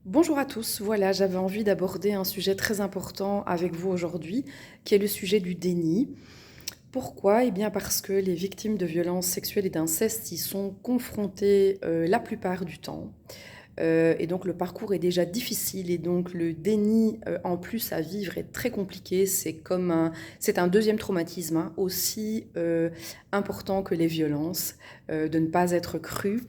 Bonjour à tous, voilà, j'avais envie d'aborder un sujet très important avec vous aujourd'hui, qui est le sujet du déni. Pourquoi? Eh bien parce que les victimes de violences sexuelles et d'inceste y sont confrontées la plupart du temps. Et donc le parcours est déjà difficile et donc le déni en plus à vivre est très compliqué. C'est un deuxième traumatisme hein, aussi important que les violences, de ne pas être cru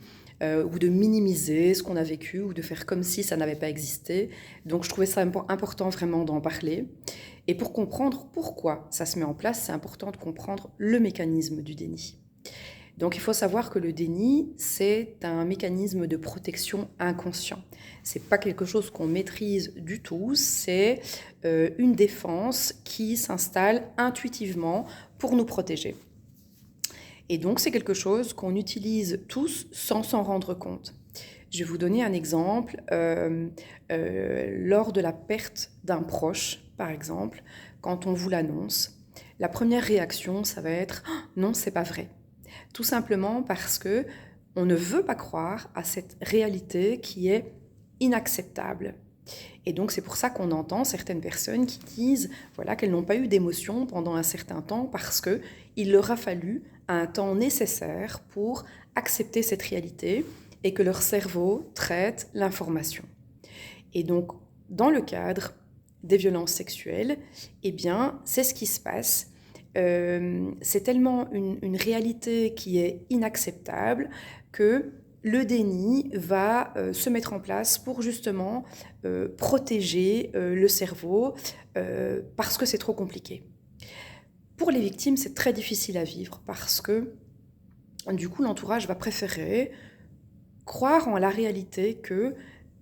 ou de minimiser ce qu'on a vécu ou de faire comme si ça n'avait pas existé. Donc je trouvais ça important vraiment d'en parler. Et pour comprendre pourquoi ça se met en place, c'est important de comprendre le mécanisme du déni. Donc il faut savoir que le déni, c'est un mécanisme de protection inconscient. C'est pas quelque chose qu'on maîtrise du tout, c'est une défense qui s'installe intuitivement pour nous protéger. Et donc c'est quelque chose qu'on utilise tous sans s'en rendre compte. Je vais vous donner un exemple. Lors de la perte d'un proche, par exemple, quand on vous l'annonce, la première réaction, ça va être «Oh, non, c'est pas vrai». Tout simplement parce que on ne veut pas croire à cette réalité qui est inacceptable. Et donc c'est pour ça qu'on entend certaines personnes qui disent voilà, qu'elles n'ont pas eu d'émotion pendant un certain temps parce qu'il leur a fallu un temps nécessaire pour accepter cette réalité et que leur cerveau traite l'information. Et donc dans le cadre des violences sexuelles, eh bien c'est ce qui se passe. C'est tellement une réalité qui est inacceptable que le déni va se mettre en place pour justement protéger le cerveau parce que c'est trop compliqué. Pour les victimes, c'est très difficile à vivre parce que du coup, l'entourage va préférer croire en la réalité que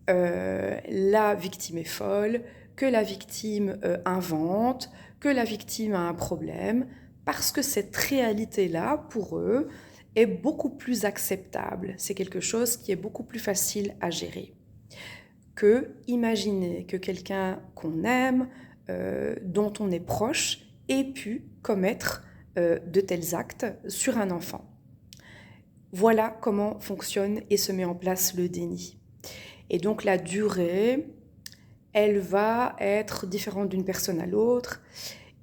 la victime est folle, que la victime invente, que la victime a un problème, parce que cette réalité-là, pour eux, est beaucoup plus acceptable. C'est quelque chose qui est beaucoup plus facile à gérer que imaginer que quelqu'un qu'on aime, dont on est proche, ait pu commettre de tels actes sur un enfant. Voilà comment fonctionne et se met en place le déni. Et donc la durée, elle va être différente d'une personne à l'autre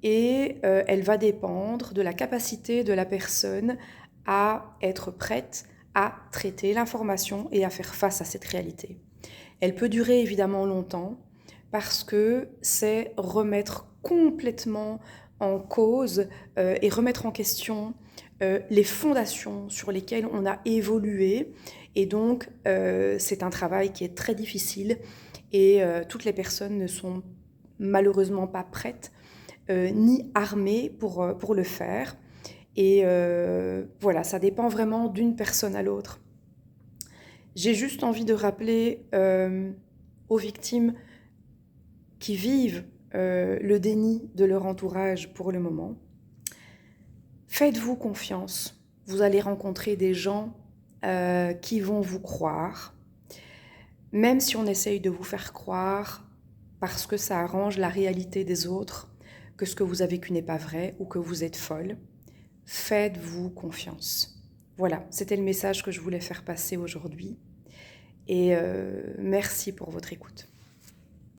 et elle va dépendre de la capacité de la personne à être prête à traiter l'information et à faire face à cette réalité. Elle peut durer évidemment longtemps parce que c'est remettre complètement en cause et remettre en question les fondations sur lesquelles on a évolué. Et donc, c'est un travail qui est très difficile et toutes les personnes ne sont malheureusement pas prêtes ni armées pour le faire. Et voilà, ça dépend vraiment d'une personne à l'autre. J'ai juste envie de rappeler aux victimes qui vivent le déni de leur entourage pour le moment, faites-vous confiance. Vous allez rencontrer des gens qui vont vous croire, même si on essaye de vous faire croire parce que ça arrange la réalité des autres, que ce que vous avez vécu n'est pas vrai ou que vous êtes folle. Faites-vous confiance. Voilà, c'était le message que je voulais faire passer aujourd'hui. Et merci pour votre écoute.